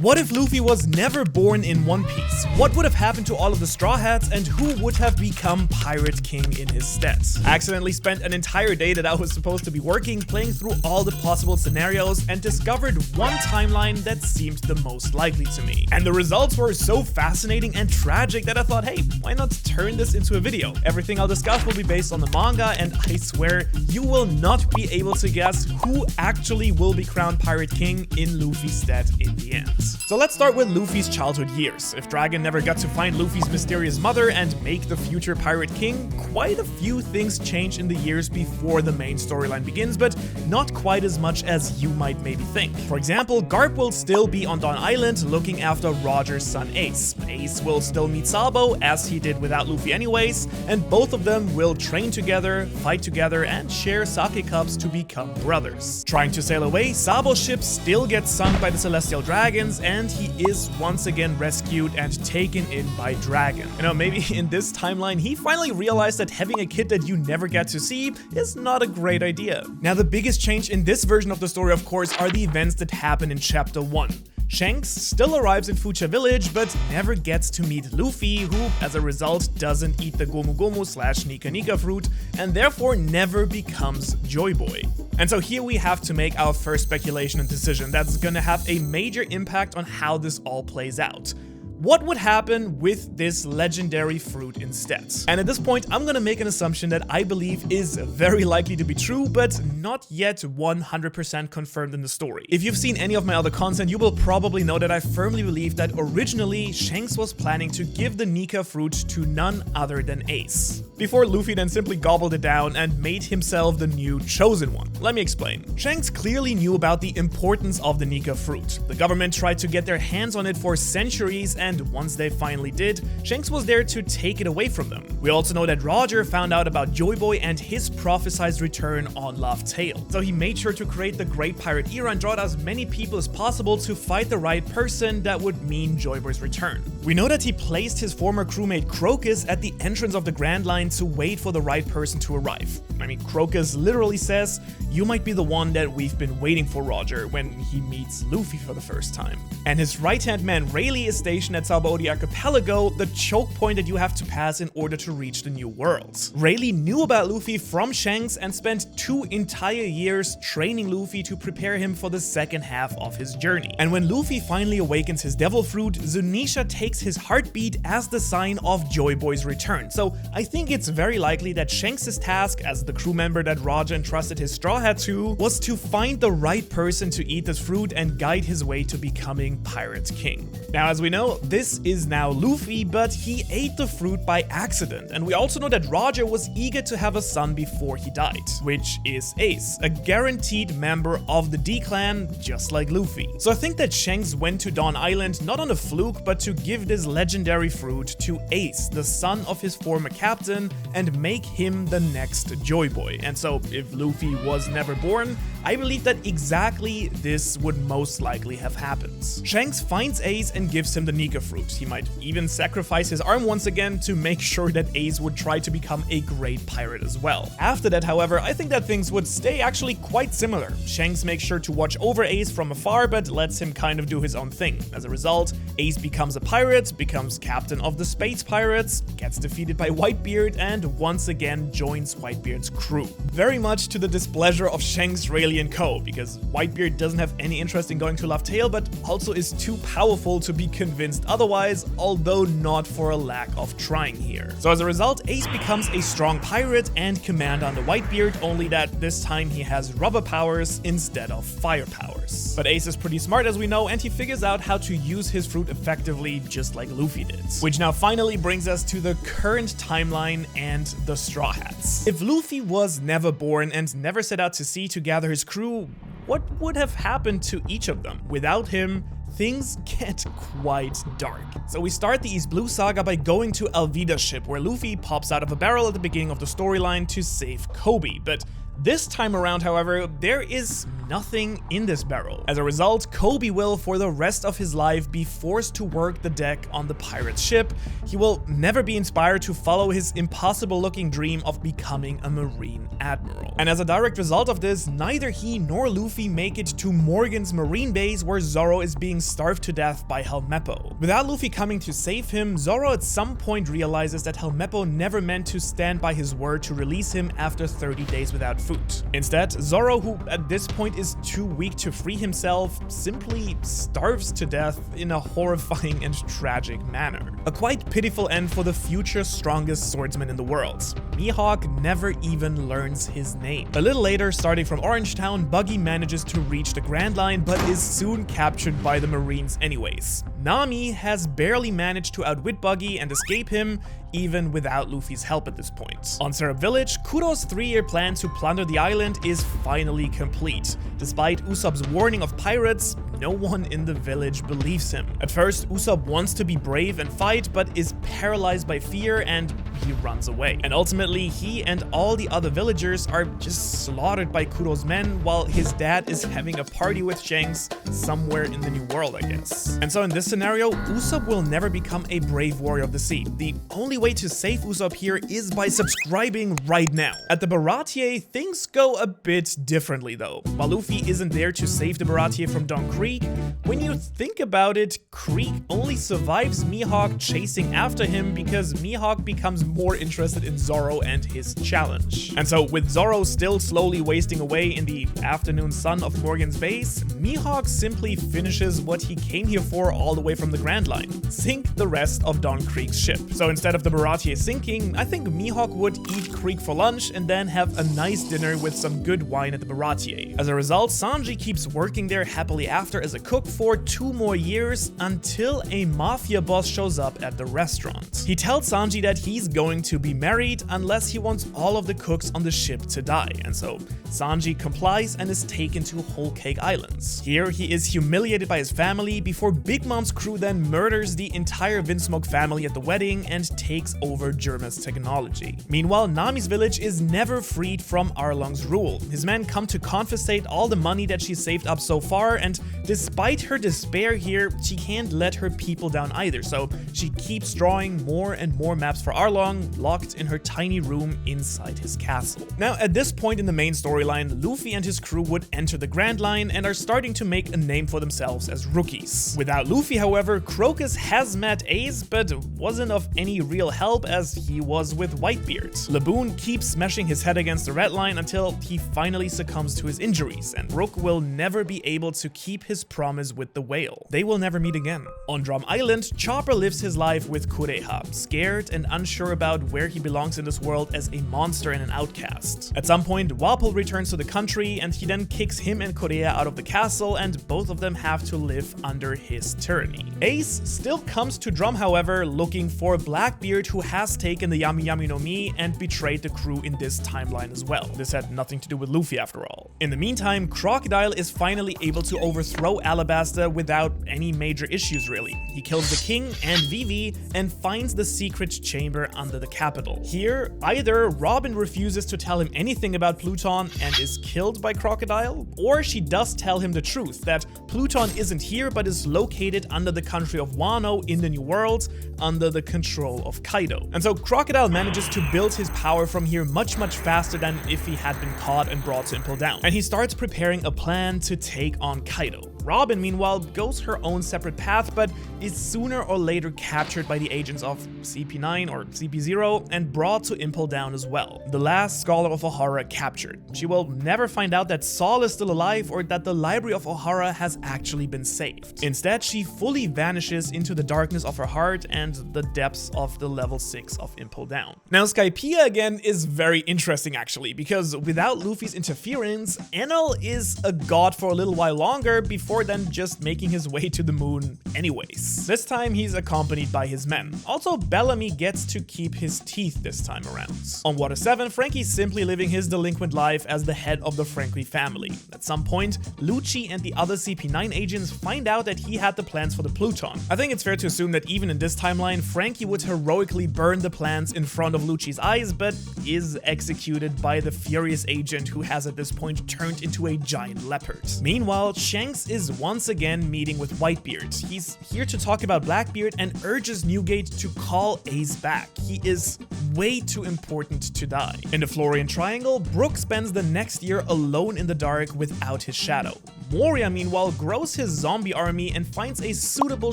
What if Luffy was never born in One Piece? What would have happened to all of the Straw Hats, and who would have become Pirate King in his stead? I accidentally spent an entire day that I was supposed to be working playing through all the possible scenarios and discovered one timeline that seemed the most likely to me. And the results were so fascinating and tragic that I thought, hey, why not turn this into a video? Everything I'll discuss will be based on the manga, and I swear you will not be able to guess who actually will be crowned Pirate King in Luffy's stead in the end. So let's start with Luffy's childhood years. If Dragon never got to find Luffy's mysterious mother and make the future Pirate King, quite a few things change in the years before the main storyline begins, but not quite as much as you might maybe think. For example, Garp will still be on Dawn Island looking after Roger's son Ace. Ace will still meet Sabo, as he did without Luffy anyways, and both of them will train together, fight together, and share sake cups to become brothers. Trying to sail away, Sabo's ship still gets sunk by the Celestial Dragons, and he is once again rescued and taken in by Dragon. You know, maybe in this timeline, he finally realized that having a kid that you never get to see is not a great idea. Now, the biggest change in this version of the story, of course, are the events that happen in Chapter 1. Shanks still arrives in Fucha Village, but never gets to meet Luffy, who, as a result, doesn't eat the Gomu Gomu / Nika Nika fruit, and therefore never becomes Joy Boy. And so here we have to make our first speculation and decision that's gonna have a major impact on how this all plays out. What would happen with this legendary fruit instead? And at this point, I'm gonna make an assumption that I believe is very likely to be true, but not yet 100% confirmed in the story. If you've seen any of my other content, you will probably know that I firmly believe that originally Shanks was planning to give the Nika fruit to none other than Ace, before Luffy then simply gobbled it down and made himself the new chosen one. Let me explain. Shanks clearly knew about the importance of the Nika fruit. The government tried to get their hands on it for centuries, and once they finally did, Shanks was there to take it away from them. We also know that Roger found out about Joy Boy and his prophesized return on Laugh Tale. So he made sure to create the Great Pirate Era and draw out as many people as possible to fight the right person that would mean Joy Boy's return. We know that he placed his former crewmate Crocus at the entrance of the Grand Line to wait for the right person to arrive. I mean, Crocus literally says, "You might be the one that we've been waiting for, Roger," when he meets Luffy for the first time. And his right-hand man Rayleigh is stationed at 𝙻𝚎𝚐𝚐𝚗𝚍 Archipelago, the choke point that you have to pass in order to reach the New World. Rayleigh knew about Luffy from Shanks and spent 2 entire years training Luffy to prepare him for the second half of his journey. And when Luffy finally awakens his Devil Fruit, Zunisha takes his heartbeat as the sign of Joy Boy's return. So I think it's very likely that Shanks' task as the crew member that Roger entrusted his Straw Hat to was to find the right person to eat this fruit and guide his way to becoming Pirate King. Now, as we know, this is now Luffy, but he ate the fruit by accident, and we also know that Roger was eager to have a son before he died, which is Ace, a guaranteed member of the D-Clan, just like Luffy. So I think that Shanks went to Dawn Island not on a fluke, but to give this legendary fruit to Ace, the son of his former captain, and make him the next Joy Boy. And so if Luffy was never born, I believe that exactly this would most likely have happened. Shanks finds Ace and gives him the Nika fruit. He might even sacrifice his arm once again to make sure that Ace would try to become a great pirate as well. After that, however, I think that things would stay actually quite similar. Shanks makes sure to watch over Ace from afar, but lets him kind of do his own thing. As a result, Ace becomes a pirate, becomes captain of the Space Pirates, gets defeated by Whitebeard, and once again joins Whitebeard's crew. Very much to the displeasure of Shanks, Rayleigh, and co, because Whitebeard doesn't have any interest in going to Laugh Tale, but also is too powerful to be convinced otherwise, although not for a lack of trying here. So as a result, Ace becomes a strong pirate and commander under Whitebeard, only that this time he has rubber powers instead of fire powers. But Ace is pretty smart, as we know, and he figures out how to use his fruit effectively, just like Luffy did. Which now finally brings us to the current timeline and the Straw Hats. If Luffy was never born and never set out to sea to gather his crew, what would have happened to each of them? Without him, things get quite dark. So we start the East Blue Saga by going to Alvida's ship, where Luffy pops out of a barrel at the beginning of the storyline to save Kobe, but This time around, however, there is nothing in this barrel. As a result, Kobe will, for the rest of his life, be forced to work the deck on the pirate's ship. He will never be inspired to follow his impossible-looking dream of becoming a Marine Admiral. And as a direct result of this, neither he nor Luffy make it to Morgan's Marine base, where Zoro is being starved to death by 𝙻𝚎𝚐𝚐. Without Luffy coming to save him, Zoro at some point realizes that 𝙻𝚎𝚐𝚐 never meant to stand by his word to release him after 30 days without food. Instead, Zoro, who at this point is too weak to free himself, simply starves to death in a horrifying and tragic manner. A quite pitiful end for the future strongest swordsman in the world. Mihawk never even learns his name. A little later, starting from Orangetown, Buggy manages to reach the Grand Line, but is soon captured by the Marines anyways. Nami has barely managed to outwit Buggy and escape him, even without Luffy's help at this point. On Syrup Village, Kuro's 3-year plan to plunder the island is finally complete. Despite Usopp's warning of pirates, no one in the village believes him. At first, Usopp wants to be brave and fight, but is paralyzed by fear and he runs away. And ultimately, he and all the other villagers are just slaughtered by Kuro's men, while his dad is having a party with Shanks somewhere in the New World, I guess. And so in this scenario, Usopp will never become a brave warrior of the sea. The only way to save Usopp here is by subscribing right now. At the Baratie, things go a bit differently though. While Luffy isn't there to save the Baratie from Don Creek, when you think about it, Creek only survives Mihawk chasing after him because Mihawk becomes more interested in Zoro and his challenge. And so with Zoro still slowly wasting away in the afternoon sun of Morgan's base, Mihawk simply finishes what he came here for all the way from the Grand Line: sink the rest of Don Creek's ship. So instead of the Baratie sinking, I think Mihawk would eat Creek for lunch and then have a nice dinner with some good wine at the Baratie. As a result, Sanji keeps working there happily after as a cook for 2 more years until a mafia boss shows up at the restaurant. He tells Sanji that he's going to be married unless he wants all of the cooks on the ship to die, and so Sanji complies and is taken to Whole Cake Islands. Here he is humiliated by his family before Big Mom's crew then murders the entire Vinsmoke family at the wedding and takes over Germa's technology. Meanwhile, Nami's village is never freed from Arlong's rule. His men come to confiscate all the money that she saved up so far, and despite her despair here, she can't let her people down either, so she keeps drawing more and more maps for Arlong, locked in her tiny room inside his castle. Now, at this point in the main storyline, Luffy and his crew would enter the Grand Line and are starting to make a name for themselves as rookies. Without Luffy, however, Crocus has met Ace, but wasn't of any real help as he was with Whitebeard. Laboon keeps smashing his head against the Red Line until he finally succumbs to his injuries, and Rook will never be able to keep his promise with the whale. They will never meet again. On Drum Island, Chopper lives his life with Kureha, scared and unsure about where he belongs in this world as a monster and an outcast. At some point, Wapol returns to the country and he then kicks him and Kureha out of the castle, and both of them have to live under his tyranny. Ace still comes to Drum, however, looking for Blackbeard, who has taken the Yami Yami no Mi and betrayed the crew in this timeline as well. This had nothing to do with Luffy after all. In the meantime, Crocodile is finally able to overthrow Alabasta without any major issues really. He kills the king and Vivi and finds the secret chamber under the capital. Here, either Robin refuses to tell him anything about Pluton and is killed by Crocodile, or she does tell him the truth that Pluton isn't here but is located under the country of Wano in the New World, under the control of Kaido. And so Crocodile manages to build his power from here much faster than if he had been caught and brought to Impel Down. And he starts preparing a plan to take on Kaido. Robin, meanwhile, goes her own separate path, but is sooner or later captured by the agents of CP9 or CP0 and brought to Impel Down as well. The last scholar of Ohara captured. She will never find out that Saul is still alive or that the library of Ohara has actually been saved. Instead, she fully vanishes into the darkness of her heart and the depths of the level 6 of Impel Down. Now, Skypiea again is very interesting actually, because without Luffy's interference, Enel is a god for a little while longer before before then just making his way to the moon anyways. This time he's accompanied by his men. Also, Bellamy gets to keep his teeth this time around. On Water 7, Frankie's simply living his delinquent life as the head of the Franklin family. At some point, Lucci and the other CP9 agents find out that he had the plans for the Pluton. I think it's fair to assume that even in this timeline, Frankie would heroically burn the plans in front of Lucci's eyes, but is executed by the furious agent who has at this point turned into a giant leopard. Meanwhile, Shanks is once again meeting with Whitebeard. He's here to talk about Blackbeard and urges Newgate to call Ace back. He is way too important to die. In the Florian Triangle, Brook spends the next year alone in the dark without his shadow. Moria, meanwhile, grows his zombie army and finds a suitable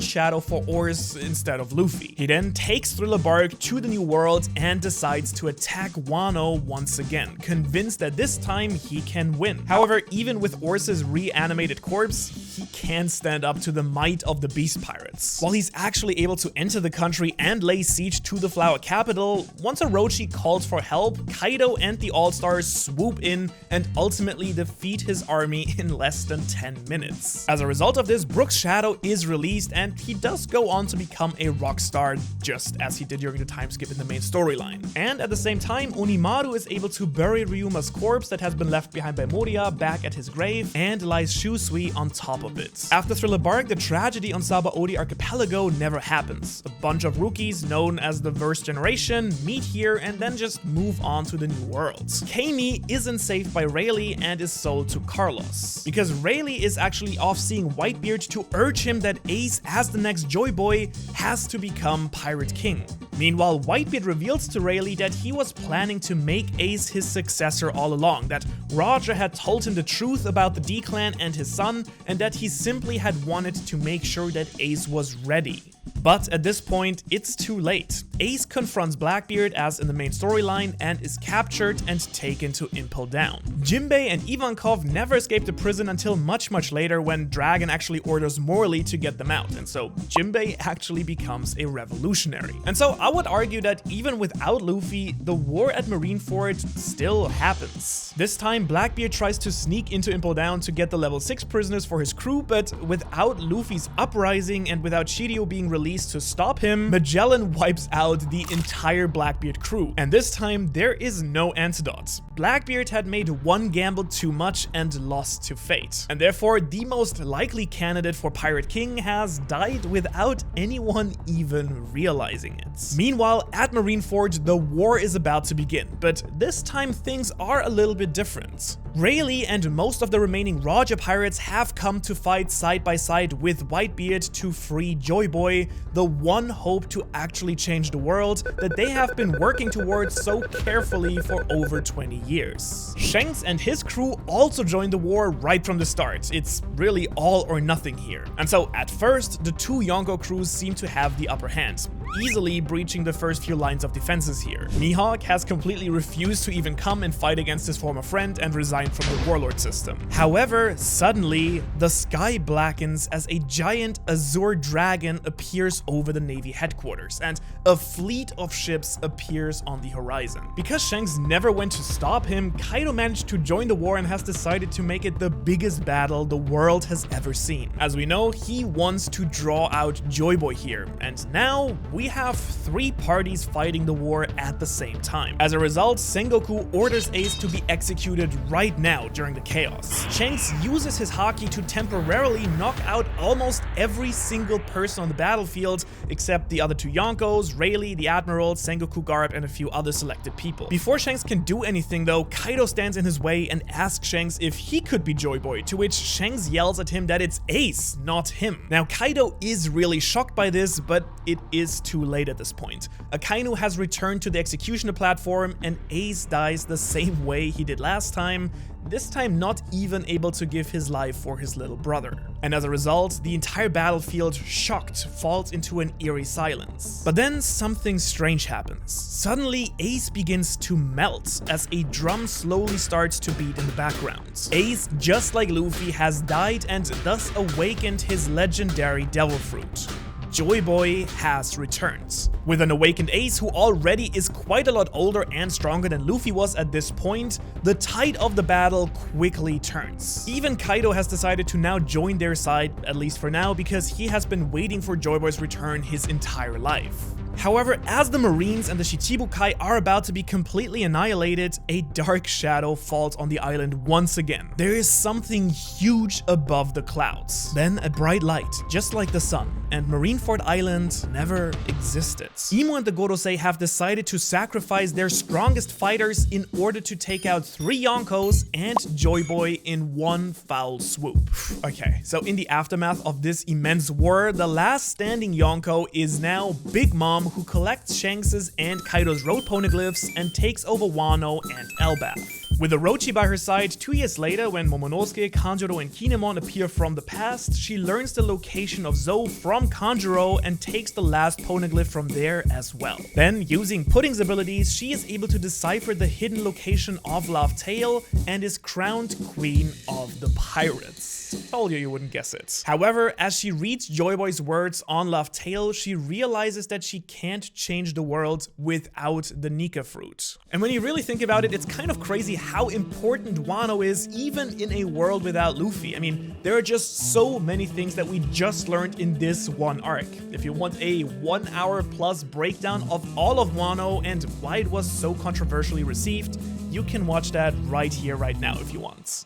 shadow for Oars instead of Luffy. He then takes Thriller Bark to the New World and decides to attack Wano once again, convinced that this time he can win. However, even with Oars' reanimated corpse, he can't stand up to the might of the Beast Pirates. While he's actually able to enter the country and lay siege to the Flower Capital, once Orochi calls for help, Kaido and the All-Stars swoop in and ultimately defeat his army in less than 10 minutes. As a result of this, Brook's shadow is released and he does go on to become a rock star, just as he did during the time skip in the main storyline. And at the same time, Onimaru is able to bury Ryuma's corpse that has been left behind by Moria back at his grave and lies Shusui on top of it. After Thriller Bark, the tragedy on Sabaody Archipelago never happens. A bunch of rookies known as the Verse Generation meet here and then just move on to the New World. Kami isn't saved by Rayleigh and is sold to Carlos, because Rayleigh is actually off seeing Whitebeard to urge him that Ace, as the next Joy Boy, has to become Pirate King. Meanwhile, Whitebeard reveals to Rayleigh that he was planning to make Ace his successor all along, that Roger had told him the truth about the D-Clan and his son, and that he simply had wanted to make sure that Ace was ready. But at this point, it's too late. Ace confronts Blackbeard as in the main storyline and is captured and taken to Impel Down. Jinbei and Ivankov never escape the prison until much later, when Dragon actually orders Morley to get them out, and so Jinbei actually becomes a revolutionary. And so I would argue that even without Luffy, the war at Marineford still happens. This time, Blackbeard tries to sneak into Impel Down to get the level 6 prisoners for his crew, but without Luffy's uprising and without Shiryu being released to stop him, Magellan wipes out the entire Blackbeard crew. And this time, there is no antidote. Blackbeard had made one gamble too much and lost to fate. And therefore, the most likely candidate for Pirate King has died without anyone even realizing it. Meanwhile, at Marineford, the war is about to begin, but this time things are a little bit different. Rayleigh and most of the remaining Roger pirates have come to fight side by side with Whitebeard to free Joy Boy, the one hope to actually change the world that they have been working towards so carefully for over 20 years. Shanks and his crew also joined the war right from the start. It's really all or nothing here. And so at first, the two Yonko crews seem to have the upper hand, easily breaching the first few lines of defenses here. Mihawk has completely refused to even come and fight against his former friend and resigned from the warlord system. However, suddenly, the sky blackens as a giant azure dragon appears over the Navy headquarters, and a fleet of ships appears on the horizon. Because Shanks never went to stop him, Kaido managed to join the war and has decided to make it the biggest battle the world has ever seen. As we know, he wants to draw out Joy Boy here, and now we have 3 parties fighting the war at the same time. As a result, Sengoku orders Ace to be executed right now during the chaos. Shanks uses his haki to temporarily knock out almost every single person on the battlefield, except the other 2 Yonkos, Rayleigh, the Admiral, Sengoku Garp, and a few other selected people. Before Shanks can do anything though, Kaido stands in his way and asks Shanks if he could be Joy Boy, to which Shanks yells at him that it's Ace, not him. Now Kaido is really shocked by this, but it is too late at this point. Akainu has returned to the executioner platform and Ace dies the same way he did last time, this time not even able to give his life for his little brother. And as a result, the entire battlefield, shocked, falls into an eerie silence. But then something strange happens. Suddenly, Ace begins to melt as a drum slowly starts to beat in the background. Ace, just like Luffy, has died and thus awakened his legendary Devil Fruit. Joy Boy has returned. With an awakened Ace who already is quite a lot older and stronger than Luffy was at this point, the tide of the battle quickly turns. Even Kaido has decided to now join their side, at least for now, because he has been waiting for Joy Boy's return his entire life. However, as the Marines and the Shichibukai are about to be completely annihilated, a dark shadow falls on the island once again. There is something huge above the clouds. Then a bright light, just like the sun, and Marineford Island never existed. Imo and the Gorosei have decided to sacrifice their strongest fighters in order to take out 3 Yonkos and Joy Boy in one foul swoop. Okay, so in the aftermath of this immense war, the last standing Yonko is now Big Mom, who collects Shanks's and Kaido's road poneglyphs and takes over Wano and Elbaf. With Orochi by her side, 2 years later, when Momonosuke, Kanjuro, and Kinemon appear from the past, she learns the location of Zou from Kanjuro and takes the last poneglyph from there as well. Then, using Pudding's abilities, she is able to decipher the hidden location of Laugh Tale and is crowned Queen of the Pirates. Told you wouldn't guess it. However, as she reads Joy Boy's words on Laugh Tale, she realizes that she can't change the world without the Nika fruit. And when you really think about it, it's kind of crazy how important Wano is even in a world without Luffy. I mean, there are just so many things that we just learned in this one arc. If you want a 1 hour plus breakdown of all of Wano and why it was so controversially received, you can watch that right here, right now if you want.